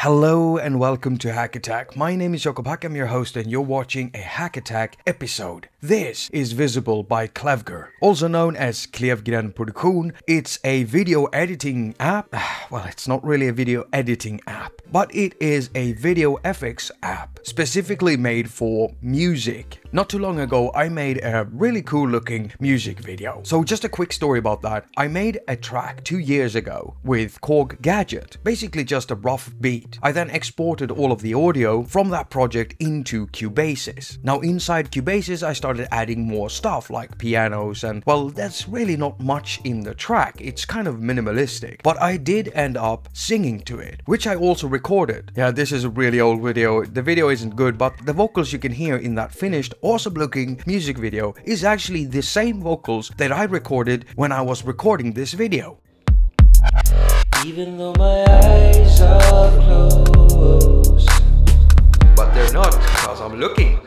Hello and welcome to attaQ. My name is Jakob, I'm your host and you're watching a attaQ episode. This is Wizibel by KLEVGR, also known as Klevgränd Produktion. It's a video editing app. Well, it's not really a video editing app, but it is a video effects app specifically made for music. Not too long ago, I made a really cool looking music video. So just a quick story about that. I made a track 2 years ago with Korg Gadget, basically just a rough beat. I then exported all of the audio from that project into Cubasis. Now inside Cubasis, I started adding more stuff like pianos and, well, that's really not much in the track. It's kind of minimalistic, but I did end up singing to it, which I also recorded. Yeah, this is a really old video. The video isn't good, but the vocals you can hear in that finished awesome looking music video is actually the same vocals that I recorded when I was recording this video. Even though my eyes are closed, but they're not, because I'm looking.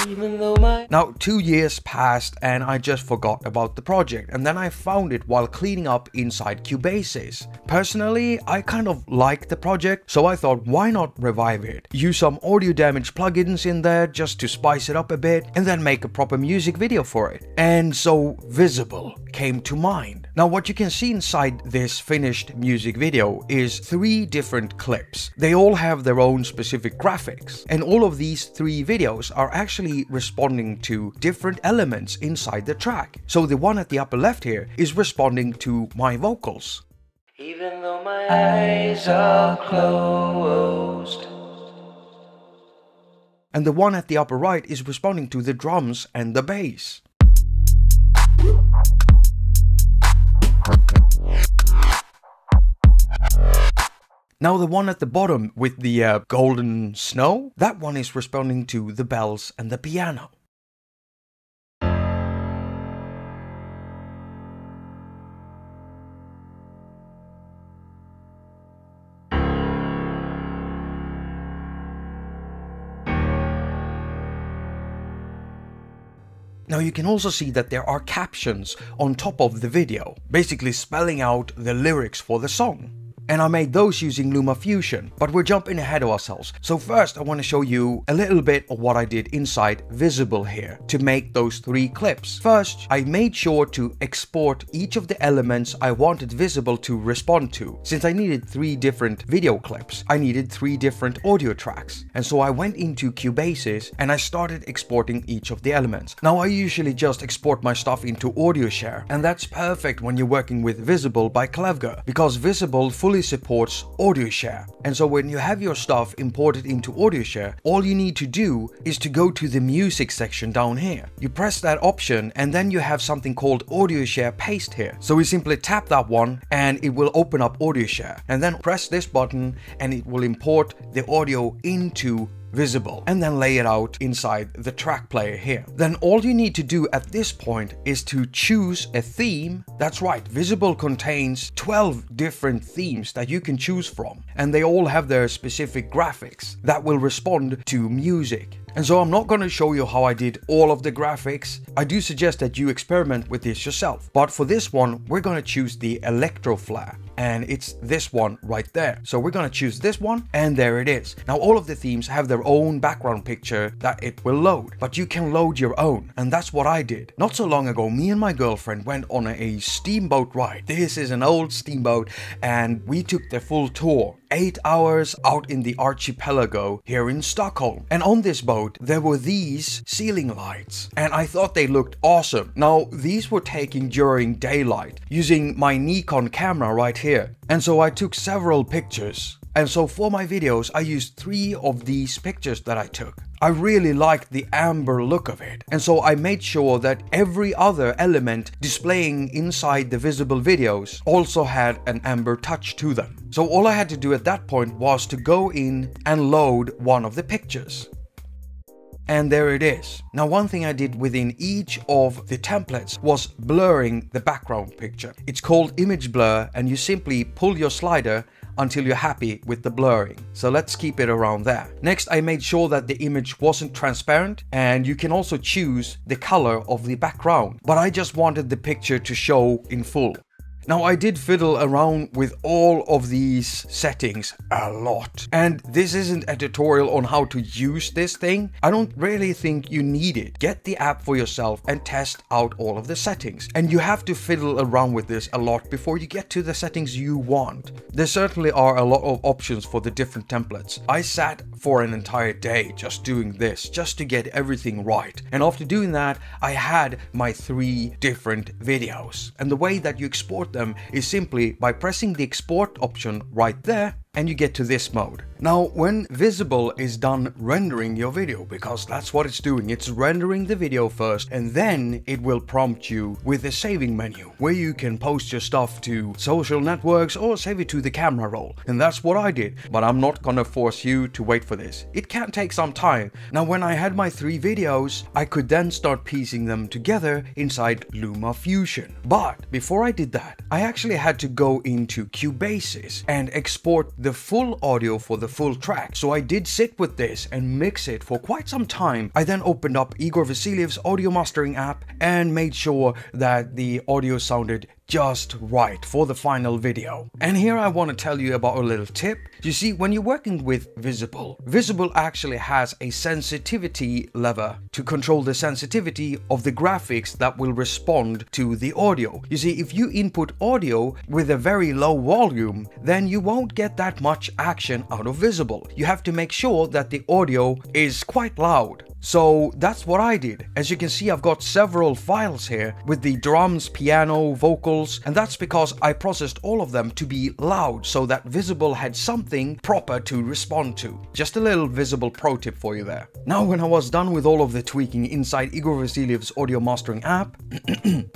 even though my... Now 2 years passed and I just forgot about the project, and then I found it while cleaning up inside Cubasis. Personally, I kind of like the project, so I thought, why not revive it? Use some audio damage plugins in there just to spice it up a bit, and then make a proper music video for it. And so Wizibel came to mind. Now what you can see inside this finished music video is 3 different clips. They all have their own specific graphics, and all of these 3 videos are actually responding to different elements inside the track. So the one at the upper left here is responding to my vocals. Even though my eyes are closed. And the one at the upper right is responding to the drums and the bass. Now the one at the bottom with the golden snow, that one is responding to the bells and the piano. Now you can also see that there are captions on top of the video, basically spelling out the lyrics for the song. And I made those using LumaFusion, but we're jumping ahead of ourselves. So first I want to show you a little bit of what I did inside Wizibel here to make those 3 clips. First, I made sure to export each of the elements I wanted Wizibel to respond to. Since I needed 3 different video clips, I needed 3 different audio tracks. And so I went into Cubasis and I started exporting each of the elements. Now I usually just export my stuff into AudioShare, and that's perfect when you're working with Wizibel by KLEVGR, because Wizibel fully supports AudioShare. And so when you have your stuff imported into AudioShare, all you need to do is to go to the music section down here. You press that option and then you have something called AudioShare Paste here. So we simply tap that one and it will open up AudioShare, and then press this button and it will import the audio into Wizibel and then lay it out inside the track player here. Then all you need to do at this point is to choose a theme. That's right, Wizibel contains 12 different themes that you can choose from, and they all have their specific graphics that will respond to music. And so I'm not going to show you how I did all of the graphics. I do suggest that you experiment with this yourself. But for this one, we're going to choose the electro flare. And it's this one right there. So we're going to choose this one, and there it is. Now all of the themes have their own background picture that it will load, but you can load your own, and that's what I did. Not so long ago, me and my girlfriend went on a steamboat ride. This is an old steamboat, and we took the full tour. 8 hours out in the archipelago here in Stockholm. And on this boat there were these ceiling lights, and I thought they looked awesome. Now these were taken during daylight using my Nikon camera right here, and so I took several pictures. And so for my videos I used 3 of these pictures that I took. I really liked the amber look of it, and so I made sure that every other element displaying inside the Wizibel videos also had an amber touch to them. So all I had to do at that point was to go in and load one of the pictures. And there it is. Now one thing I did within each of the templates was blurring the background picture. It's called image blur, and you simply pull your slider until you're happy with the blurring. So let's keep it around there. Next, I made sure that the image wasn't transparent, and you can also choose the color of the background, but I just wanted the picture to show in full. Now I did fiddle around with all of these settings a lot, and this isn't a tutorial on how to use this thing. I don't really think you need it. Get the app for yourself and test out all of the settings, and you have to fiddle around with this a lot before you get to the settings you want. There certainly are a lot of options for the different templates. I sat for an entire day just doing this, just to get everything right, and after doing that I had my 3 different videos, and the way that you export them is simply by pressing the export option right there, and you get to this mode. Now when Wizibel is done rendering your video, because that's what it's doing, it's rendering the video first, and then it will prompt you with a saving menu where you can post your stuff to social networks or save it to the camera roll. And that's what I did, but I'm not gonna force you to wait for this. It can take some time. Now when I had my 3 videos, I could then start piecing them together inside LumaFusion. But before I did that, I actually had to go into Cubase and export the full audio for the full track. So I did sit with this and mix it for quite some time. I then opened up Igor Vasiliev's audio mastering app and made sure that the audio sounded just right for the final video. And here I want to tell you about a little tip. You see, when you're working with Wizibel actually has a sensitivity lever to control the sensitivity of the graphics that will respond to the audio. You see, if you input audio with a very low volume, then you won't get that much action out of Wizibel. You have to make sure that the audio is quite loud. So that's what I did. As you can see, I've got several files here with the drums, piano, vocals, and that's because I processed all of them to be loud so that Wizibel had something proper to respond to. Just a little Wizibel pro tip for you there. Now when I was done with all of the tweaking inside Igor Vasiliev's audio mastering app,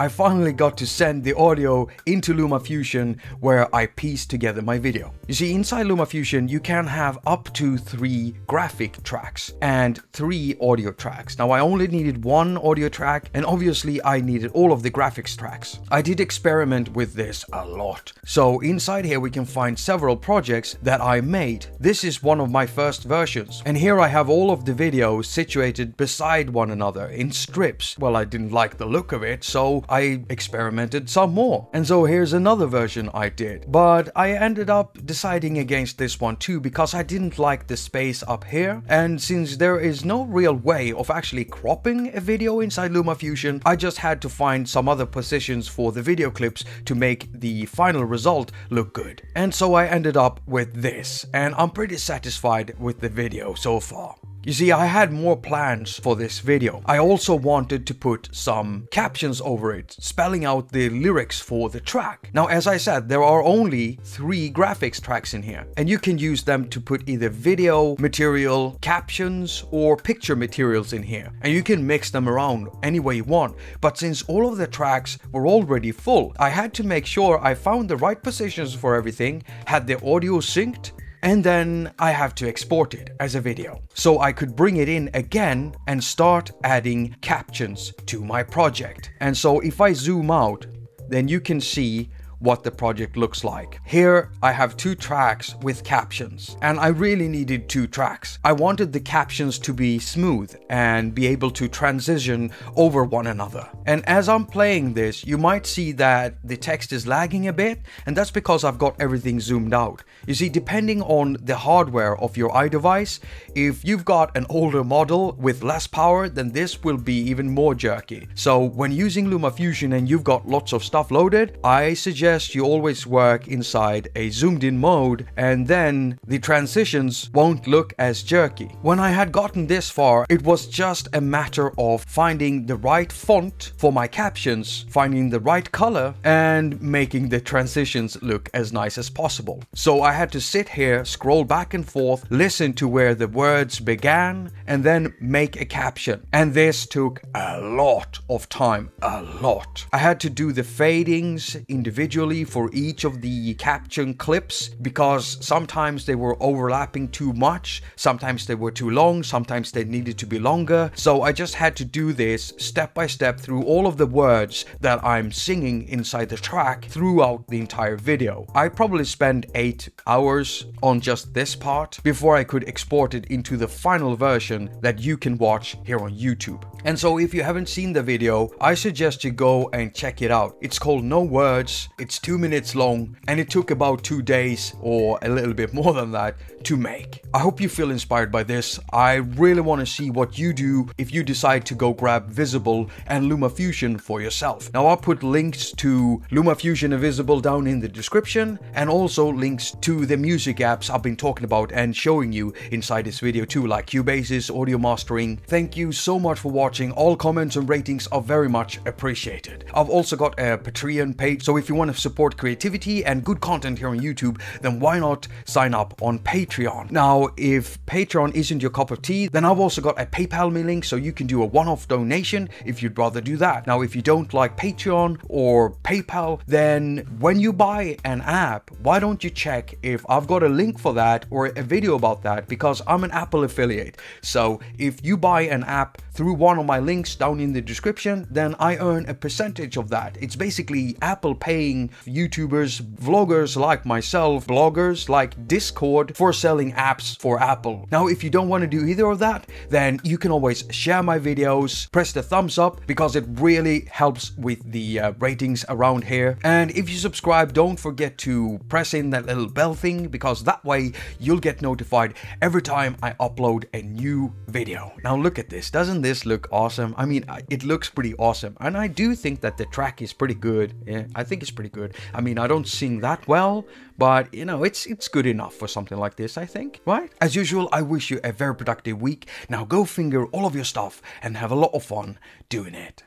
I finally got to send the audio into LumaFusion where I pieced together my video. You see, inside LumaFusion you can have up to 3 graphic tracks and 3 audio tracks. Now I only needed 1 audio track, and obviously I needed all of the graphics tracks. I did experiment with this a lot. So inside here we can find several projects that I made. This is one of my first versions, and here I have all of the videos situated beside one another in strips. Well, I didn't like the look of it, so I experimented some more. And so here's another version I did, but I ended up deciding against this one too because I didn't like the space up here, and since there is no real way of actually cropping a video inside LumaFusion, I just had to find some other positions for the video clips to make the final result look good. And so I ended up with this, and I'm pretty satisfied with the video so far. You see, I had more plans for this video. I also wanted to put some captions over it, spelling out the lyrics for the track. Now, as I said, there are only 3 graphics tracks in here, and you can use them to put either video material, captions, or picture materials in here. And you can mix them around any way you want. But since all of the tracks were already full, I had to make sure I found the right positions for everything, had the audio synced, and then I have to export it as a video. So I could bring it in again and start adding captions to my project. And so if I zoom out, then you can see what the project looks like. Here I have 2 tracks with captions, and I really needed 2 tracks. I wanted the captions to be smooth and be able to transition over one another. And as I'm playing this, you might see that the text is lagging a bit, and that's because I've got everything zoomed out. You see, depending on the hardware of your iDevice, if you've got an older model with less power, then this will be even more jerky. So when using LumaFusion and you've got lots of stuff loaded, I suggest you always work inside a zoomed in mode, and then the transitions won't look as jerky. When I had gotten this far, it was just a matter of finding the right font for my captions, finding the right color, and making the transitions look as nice as possible. So I had to sit here, scroll back and forth, listen to where the words began, and then make a caption. And this took a lot of time, a lot. I had to do the fadings individually for each of the caption clips because sometimes they were overlapping too much, sometimes they were too long, sometimes they needed to be longer. So I just had to do this step by step through all of the words that I'm singing inside the track throughout the entire video. I probably spent 8 hours on just this part before I could export it into the final version that you can watch here on YouTube. And so if you haven't seen the video, I suggest you go and check it out. It's called No Words. It's It's 2 minutes long and it took about 2 days or a little bit more than that to make. I hope you feel inspired by this. I really want to see what you do if you decide to go grab Wizibel and LumaFusion for yourself. Now I'll put links to LumaFusion and Wizibel down in the description, and also links to the music apps I've been talking about and showing you inside this video too, like Cubase, audio mastering. Thank you so much for watching. All comments and ratings are very much appreciated. I've also got a Patreon page, so if you want to support creativity and good content here on YouTube, then why not sign up on Patreon? Now, if Patreon isn't your cup of tea, then I've also got a PayPal me link, so you can do a one-off donation if you'd rather do that. Now, if you don't like Patreon or PayPal, then when you buy an app, why don't you check if I've got a link for that or a video about that, because I'm an Apple affiliate. So if you buy an app through one of my links down in the description, then I earn a percentage of that. It's basically Apple paying YouTubers, vloggers like myself, bloggers like Discord for selling apps for Apple. Now, if you don't want to do either of that, then you can always share my videos, press the thumbs up, because it really helps with the ratings around here. And if you subscribe, don't forget to press in that little bell thing, because that way you'll get notified every time I upload a new video. Now look at this. Doesn't this look awesome? I mean, it looks pretty awesome, and I do think that the track is pretty good. Yeah, I think it's pretty good. I mean, I don't sing that well, but you know, it's good enough for something like this, I think, right? As usual, I wish you a very productive week. Now go finger all of your stuff and have a lot of fun doing it.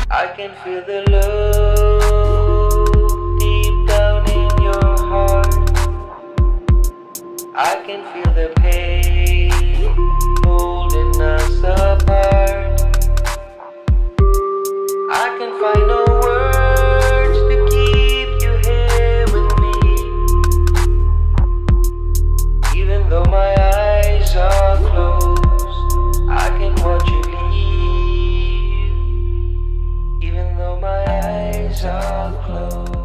I can feel the love deep down in your heart. I can feel the pain holding us apart. I can find no words to keep you here with me. Even though my eyes are closed, I can watch you leave. Even though my eyes are closed.